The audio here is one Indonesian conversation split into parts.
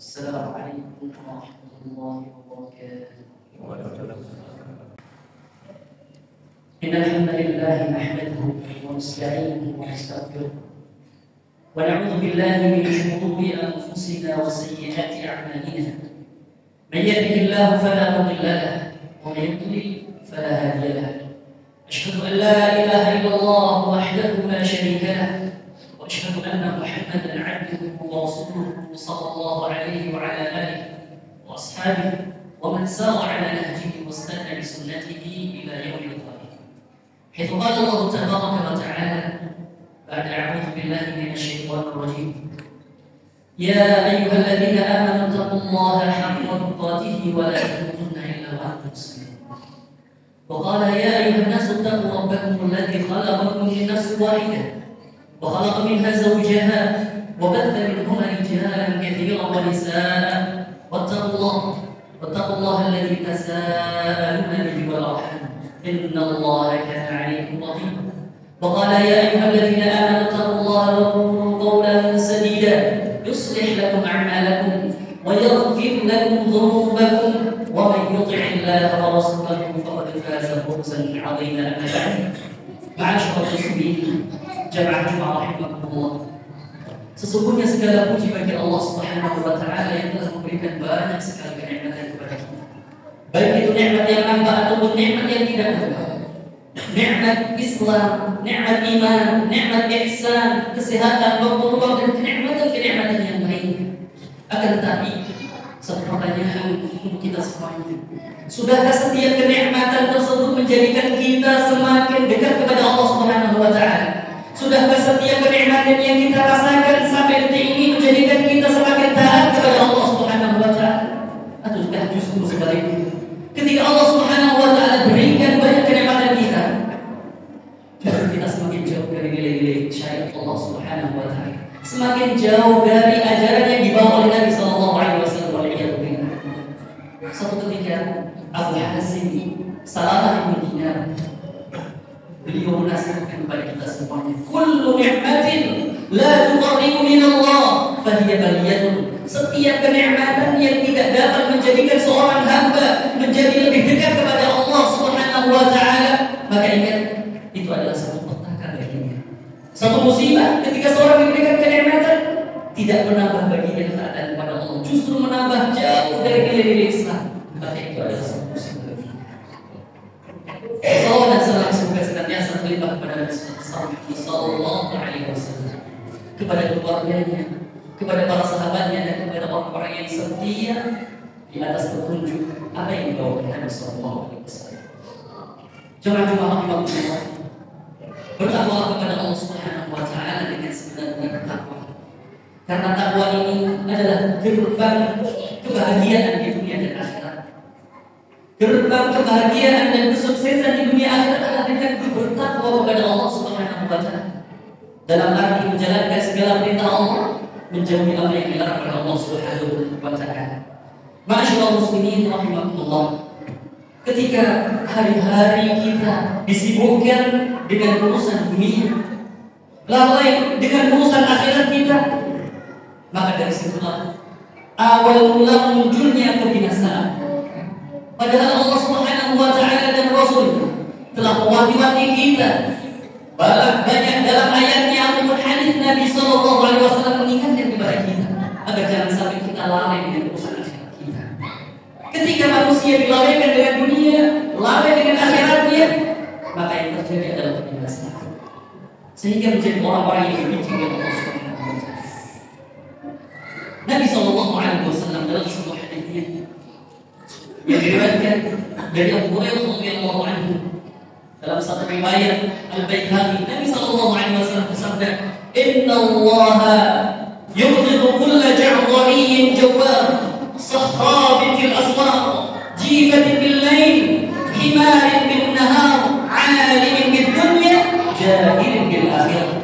السلام عليكم ورحمة الله وبركاته. إن الحمد لله نحمده ونستعينه ونستغفره ونعوذ بالله من شرور أنفسنا وسيئات أعمالنا. من يهده الله فلا مضل له ومن يضلل فلا هادي له. أشهد أن لا إله إلا الله وحده لا شريك له وأشهد أن محمدا عبده ورسوله صلى الله عليه وعلى آله وأصحابه ومن سار على نهجه واستنى بسنته إلى يوم القيامة. حيث قال الله تبارك وتعالى بعد أعوذ بالله من الشيطان الرجيم: يا أيها الذين آمنوا اتقوا الله حق تقاته ولا تموتن إلا وأنتم مسلمون. وقال: يا أيها الناس اتقوا ربكم الذي خلقكم من نفس واحدة وخلق منها زوجها وبث منهما رجالا كثيرا ونساء واتقوا الله الذي تساءلون به والأرحام إن الله كان عليكم رقيبا. وقال: يا أيها الذين آمنوا اتقوا الله وقولوا قولا سديدا يصلح لكم أعمالكم ويغفر لكم ذنوبكم ومن يطع الله ورسوله فقد فاز فوزا عظيما. أما بعد، معاشر المسلمين jamaah Jumat rahimakumullah. Sesungguhnya segala puji bagi Allah Subhanahu wa taala yang telah memberikan banyak sekali kenikmatan kepada kita. Baik itu nikmat yang nampak ataupun nikmat yang tidak nampak. Nikmat Islam, nikmat iman, nikmat ihsan, kesehatan, waktu dan kenikmatan yang lain. Akan tetapi satu pertanyaan untuk kita semuanya. Sudahkah setiap kenikmatan tersebut menjadikan kita semakin dekat kepada Allah Subhanahu wa taala? Sudahkah setiap kenikmatan yang kita rasakan sampai detik ini menjadikan kita semakin taat kepada Allah Subhanahu wa taala? Ataukah justru sebaliknya? Ketika Allah Subhanahu wa taala berikan banyak kenikmatan kita, justru kita semakin jauh dari nilai-nilai syariat Allah Subhanahu wa taala. Semakin jauh dari ajaran yang dibawa oleh Nabi sallallahu alaihi wasallam. Suatu ketika Abu Hazim Salamah bin Dinar beliau menasihatkan kepada kita semuanya, kullu ni'matin la tuqarribu min Allah fahiya baliyatun. Setiap kenikmatan yang tidak dapat menjadikan seorang hamba menjadi lebih dekat kepada Allah Subhanahu wa taala, maka ingat itu adalah satu petaka baginya. Satu musibah ketika seorang diberikan kenikmatan tidak menambah baginya ketaatan kepada Allah, justru menambah jauh dari nilai-nilai Islam, maka itu adalah satu musibah. Salawat dan salam semoga senantiasa terlimpah kepada Nabi sallallahu alaihi wasallam, kepada keluarganya, kepada para sahabatnya dan kepada orang-orang yang setia di atas petunjuk apa yang dibawa oleh Nabi sallallahu alaihi wasallam. Jemaah rahimahullah, bertakwalah kepada Allah Subhanahu wa taala dengan sebenar-benar takwa. Karena takwa ini adalah gerbang kebahagiaan di dunia dan akhirat. Gerbang kebahagiaan dan kesuksesan di dunia akhirat adalah dengan bertakwa kepada Allah Subhanahu wa taala. Dalam arti menjalankan segala perintah Allah, menjauhi apa yang dilarang oleh Allah Subhanahu wa taala. Ma'asyiral muslimin rahimakumullah. Ketika hari-hari kita disibukkan dengan urusan dunia, lalai dengan urusan akhirat kita, maka dari situlah awal mula munculnya kebinasaan. Padahal Allah Subhanahu wa taala dan Rasul telah mewanti-wanti kita banyak dalam ayatnya ataupun hadis Nabi sallallahu alaihi wasallam mengingatkan kepada kita agar jangan sampai kita lalai dengan urusan akhirat kita. Ketika manusia dilalaikan dengan dunia, lalai dengan akhiratnya, maka yang terjadi adalah kebinasaan. Sehingga menjadi orang-orang yang benci dengan Allah Subhanahu wa taala. Nabi sallallahu alaihi wasallam dalam sebuah hadisnya yang diriwayatkan dari Abu Hurairah radhiyallahu anhu dalam satu riwayat Al-Baihaqi, Nabi sallallahu alaihi wasallam bersabda, "Inna Allah yubghidu kulla ja'dhariyyin jawwar, sahhabin fil aswaq, jifatin bil lail, himarin bin nahar, 'alimin bid dunya, jahilin bil akhirah."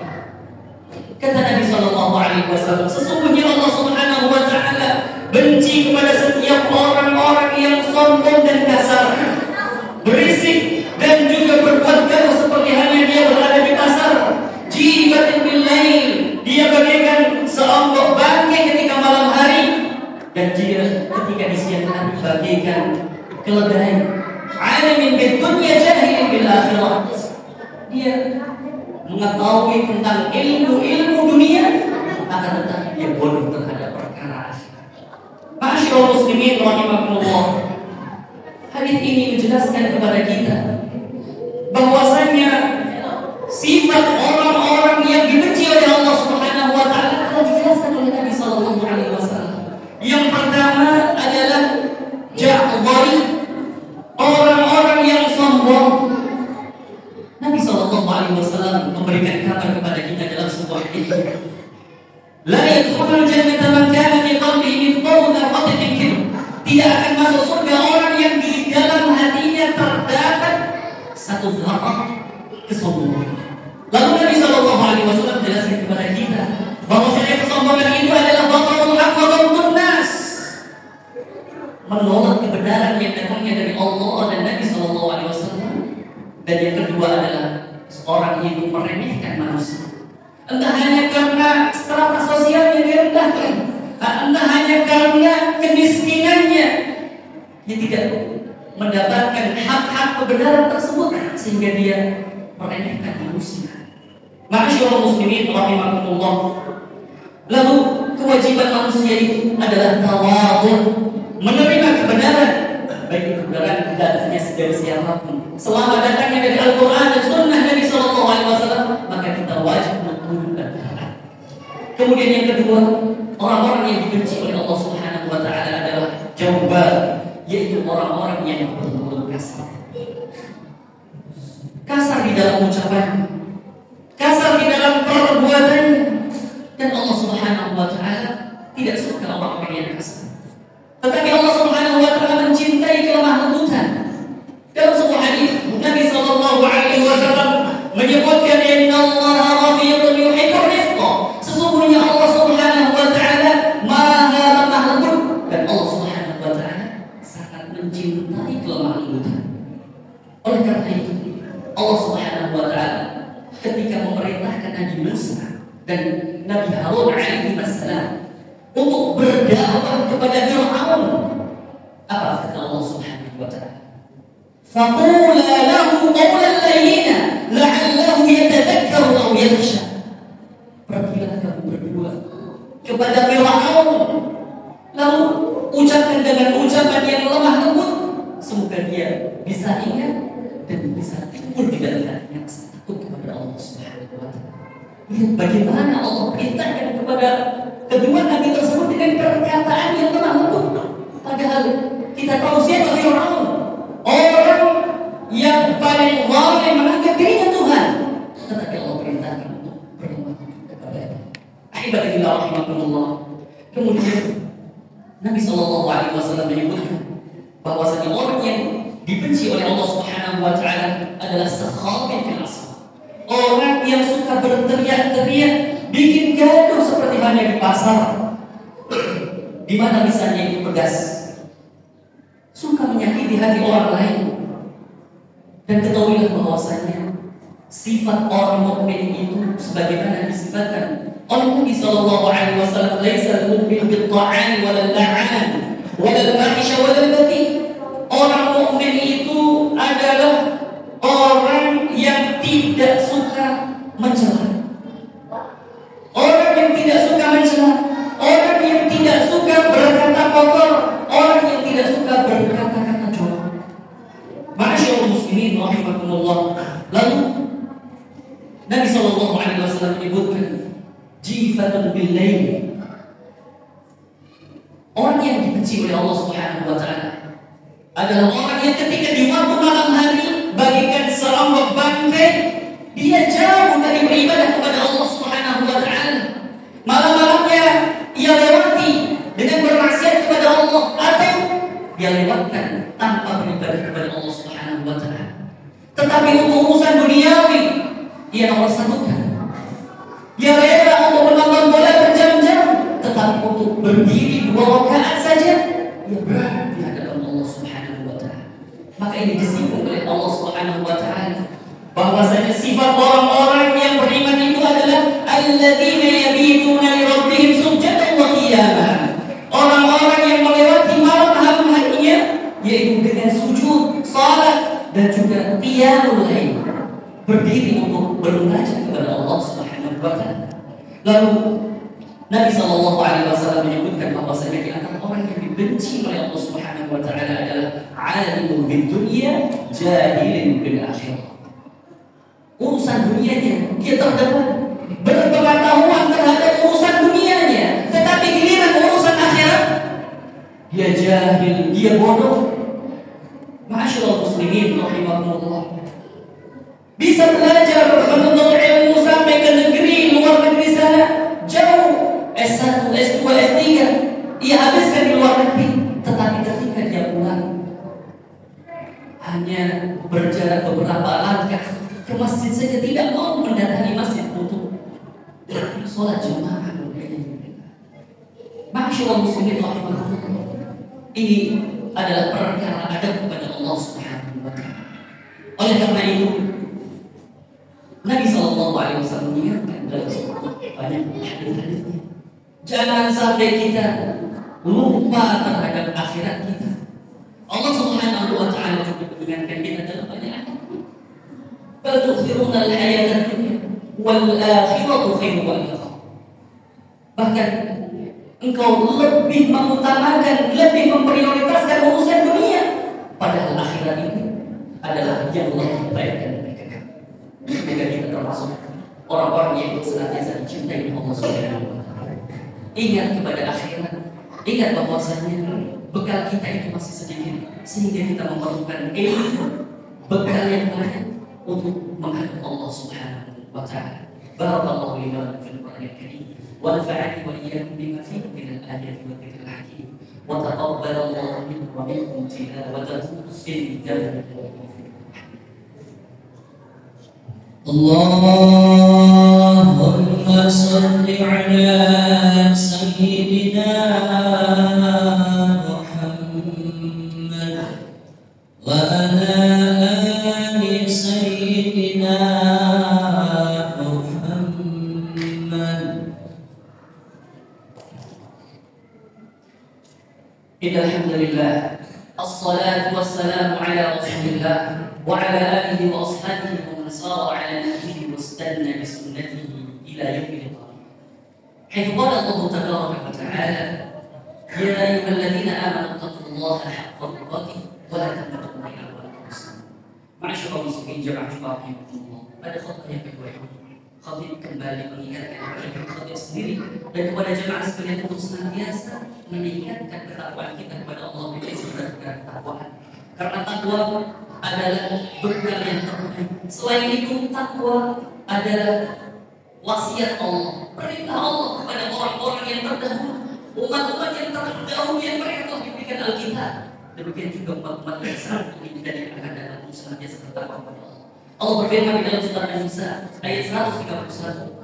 Kata Nabi sallallahu alaihi wasallam, sesungguhnya Allah Subhanahu wa taala benci kepada setiap orang-orang yang sombong dan kasar, berisik dan juga berbuat gaduh seperti halnya dia berada di pasar. Jifatin bil lail, dia bagaikan seonggok bangkai ketika malam hari, dan dia ketika di siang hari bagikan keledai. Alimin bid dunya jahilin bil akhirah. Dia mengetahui tentang ilmu dunia, akan tetapi dia bodoh terhadap perkara akhirat. Ma'asyiral muslimin rahimakumullah. Hadis ini menjelaskan kepada kita bahwasanya sifat orang-orang yang dibenci oleh Allah Subhanahu wa taala telah dijelaskan oleh Nabi sallallahu alaihi wasallam. Yang pertama adalah ja'dhari, orang-orang yang sombong. Nabi sallallahu alaihi wasallam memberikan kabar kepada kita dalam sebuah hadis. La yadkhulul jannata man kana fi qalbihi mithqalu dzarratin min kibr. Tidak akan masuk surga orang yang di dalam hatinya terdapat satu zarah kesombongan. Lalu Nabi sallallahu alaihi wasallam menjelaskan kepada kita bahwa kesombongan itu adalah batarul haqq wa ghamtun nas. Menolak kebenaran yang datangnya dari Allah dan Nabi sallallahu alaihi wasallam. Dan yang kedua adalah seorang yang meremehkan manusia. Entah hanya karena strata sosialnya direndahkan, entah hanya karena kemiskinannya, dia tidak mendapatkan hak-hak kebenaran tersebut sehingga dia meremehkan manusia. Ma'asyiral muslimin rahimakumullah. Lalu kewajiban manusia itu adalah tawadhu, menerima kebenaran, baik kebenaran datangnya dari siapapun. Selama datangnya dari Al-Quran dan Sunnah Nabi Sallallahu Alaihi Wasallam, maka kita wajib menundukkan taat. Kemudian yang kedua, orang-orang yang dibenci oleh Allah Subhanahu Wa Taala adalah jawab, yaitu orang-orang yang betul-betul kasar. Kasar di dalam ucapan, kasar di dalam perbuatan, dan Allah Subhanahu Wa Taala tidak suka orang-orang yang kasar. Tetapi Allah Subhanahu Wa Taala mencintai kelemah lembutan. Dalam sebuah hadis Nabi Sallallahu Alaihi Wasallam menyebutkan Innallaha rafiqun yuhibbur rifqa. Sesungguhnya Allah Subhanahu Wa Taala maha lemah lembut, dan Allah Subhanahu Wa Taala sangat mencintai kelemah lembutan. Oleh karena itu Allah Subhanahu Wa Taala ketika memerintahkan Nabi Musa dan Nabi Harun alaihi wassalam untuk berdakwah kepada Fir'aun, apa kata Allah Subhanahu Wa Taala? فَقُولَا لَهُ قَوْلًا لَيِّنًا لَعَلَّهُ يَتَذَكَّرُ أَوْ يَخْشَىٰ. Pergilah kamu berdua kepada Fir'aun, lalu ucapkan dengan ucapan yang lemah lembut, semoga dia bisa ingat dan bisa timbul di dalam hatinya takut kepada Allah Subhanahu Wa Taala. Lihat bagaimana Allah perintahkan kepada kedua nabi tersebut dengan perkataan yang lemah lembut. Padahal kita tahu siapa Fir'aun, orang yang paling zalim menganggap dirinya Tuhan. Tetapi Allah perintahkan untuk berlemah lembut kepadanya. Ahibbatillah rahimakumullah. Kemudian Nabi Sallallahu Alaihi Wasallam menyebutkan bahwasanya orang yang dibenci oleh Allah Subhanahu Wa Taala adalah sakhabin fil asr. Orang yang suka berteriak-teriak, bikin gaduh seperti halnya di pasar, di mana misalnya itu pedas, suka menyakiti hati orang lain. Dan ketahuilah bahwasanya sifat orang mukmin itu sebagaimana disifatkan oleh Nabi Sallallahu Alaihi Wasallam, laisa al-mu'min bil-ta'an wal-la'an wal-fahisha wal-bathi. Orang mukmin itu adalah orang yang tidak suka mencela, orang yang tidak suka mencela, orang yang tidak suka berkata kotor, orang yang tidak suka berkata-kata jorok. Ma'asyiral muslimin rahimakumullah. Lalu Nabi Sallallahu Alaihi Wasallam menyebutkan jifatun bil lail. Orang yang dibenci oleh Allah Subhanahu Wa Taala adalah orang yang ketika di waktu malam hari bagikan seombak bangkai, dia jauh dari beribadah kepada Allah Subhanahu Wa Taala. Malam-malamnya ia lewati dengan bermaksiat kepada Allah, atau dia lewatkan tanpa beribadah kepada Allah Subhanahu Wa Taala. Tetapi untuk urusan duniawi ia nomor satukan. Dia rela untuk menonton bola berjam-jam, tetapi untuk berdiri 2 rakaat saja ia berat di hadapan Allah Subhanahu Wa Taala. Maka ini disinggung oleh Allah Subhanahu Wa Taala bahwasanya sifat orang-orang yang beriman itu adalah alladzina yabituna li rabbihim sujadan wa qiyama. Orang-orang yang dan juga qiyamul lail, berdiri untuk bermunajat kepada Allah Subhanahu wa taala. Lalu Nabi sallallahu alaihi wasallam menyebutkan bahwasanya di antara orang yang dibenci oleh Allah Subhanahu wa taala adalah alimun bid dunya jahilin bil akhirah. Urusan dunianya dia terdepan, berpengetahuan terhadap urusan dunianya, tetapi giliran urusan akhirat dia jahil, dia bodoh. Ma'asyiral muslimin rahimakumullah. Bisa belajar menuntut ilmu sampai ke negeri luar negeri sana, jauh, S1, S2, S3, ia habiskan di luar negeri, tetapi ketika dia pulang hanya berjarak beberapa langkah ke masjid saja, tidak mau mendatangi masjid untuk sholat jemaah. Ma'asyiral muslimin rahimakumullah. Ini adalah perkara adab kepada Allah Subhanahu wa taala. Oleh karena itu Nabi sallallahu alaihi wasallam mengingatkan dalam banyak hadis-hadisnya, jangan sampai kita lupa terhadap akhirat kita. Allah Subhanahu wa taala juga mengingatkan kita dalam banyak ayat. Bal tu'thiruna al-hayata dunya wal akhiratu khairun wa abqa. Bahkan engkau lebih mengutamakan, lebih memprioritaskan urusan dunia, padahal akhirat itu adalah yang lebih baik dan lebih kekal. Semoga kita termasuk orang-orang yang senantiasa dicintai Allah Subhanahu wa taala. Ingat kepada akhirat, ingat bahwasanya bekal kita itu masih sedikit, sehingga kita memerlukan ilmu, bekal yang banyak untuk menghadap Allah Subhanahu wa taala. Barakallahu li wa lakum fil Qur'anil Karim. ونفعني وإياكم بما فيه من الآيات والذكر الحكيم وتقبل الله منه ومنكم تلاوته إنه اللهم صل على سيدنا محمد وعلى آل سيدنا Alhamdulillah, assalatu wassalamu ala rasulillah wa ala alihi wa ashabihi wa man sara ala nahjihi wastanna bi sunnatihi ila yaumil qiyamah. Haitsu qala Allah tabaraka wa ta'ala, ya ayyuhalladzina amanu taqullaha haqqa tuqatih wa la tamutunna illa wa antum muslimun. Ma'asyiral muslimin jamaah rahimakumullah. Pada khutbah yang kedua ini, khatib kembali mengingatkan kepada khatib sendiri dan kepada jemaah sekalian untuk senantiasa meningkatkan ketakwaan kita kepada Allah dengan sebenarnya ketakwaan. Karena takwa adalah bekal yang terbaik. Selain itu, takwa adalah wasiat Allah, perintah Allah kepada orang-orang yang terdahulu, umat-umat yang terdahulu yang mereka telah diberikan Alkitab. Demikian juga umat-umat yang saat ini dan yang akan datang untuk senantiasa bertakwa kepada Allah. Allah berfirman di dalam surat An-Nisa ayat 131.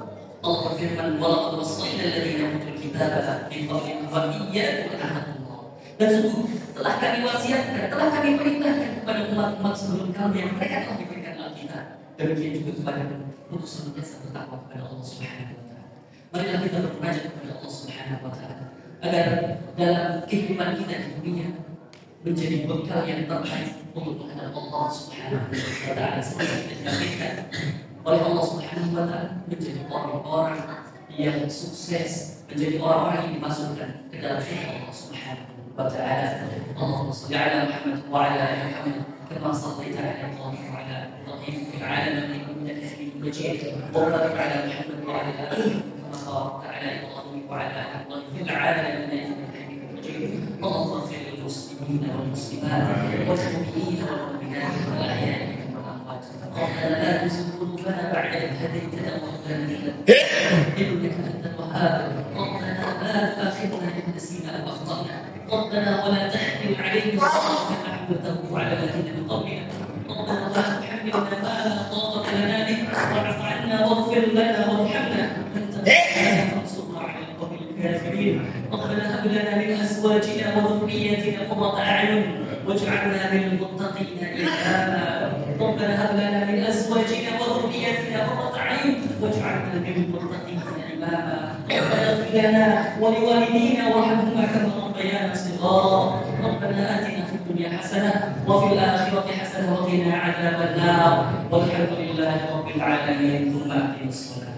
Allah berfirman, "Walaqad wassayna alladziina utul kitaba min qablikum wa iyyakum an ta'budu." Dan sungguh telah kami wasiatkan, telah kami perintahkan kepada umat-umat sebelum kamu yang mereka telah diberikan Alkitab. Demikian juga kepada untuk senantiasa bertakwa kepada Allah Subhanahu wa taala. Marilah kita bermunajat kepada Allah Subhanahu wa taala agar dalam kehidupan kita di dunia menjadi bekal yang terbaik untuk menghadap Allah Subhanahu wa taala seperti dijanjikan oleh Allah Subhanahu wa taala, menjadi orang-orang yang sukses, menjadi orang-orang yang dimasukkan ke dalam surga Allah Subhanahu wa taala. Allahumma shalli ala Muhammad wa ala ali Muhammad kama shallaita ala Ibrahim wa ala ali Ibrahim fil alamin innaka Hamidum Majid. Wa barik ala Muhammad wa ala ali Muhammad kama barakta ala Ibrahim wa ala ali Ibrahim fil alamin innaka Hamidum Majid. Allahumma ighfir lil muslimin wal muslimat wal mu'minina wal mu'minat wal ahya'i minhum wal amwat. ربنا لا تزغ قلوبنا بعد إذ هديتنا وهب لنا من لدنك إنك أنت الوهاب. ربنا لا تؤاخذنا إن نسينا أو أخطأنا. ربنا ولا تحمل علينا إصرا كما حملته على الذين من قبلنا. ربنا لا تحملنا ما لا طاقة لنا به واعف عنا واغفر لنا وارحمنا أنت مولانا فانصرنا على القوم الكافرين. ربنا هب لنا من أزواجنا وذرياتنا قرة أعين واجعلنا للمتقين إماما. ربنا هب لنا من أزواجنا وذرياتنا قرة أعين واجعلنا للمتقين إماما. ربنا اغفر لنا ولوالدينا وارحمهما كما ربيانا صغارا. ربنا آتنا في الدنيا حسنة وفي الآخرة حسنة وقنا عذاب النار والحمد لله رب العالمين ثم أقيموا الصلاة.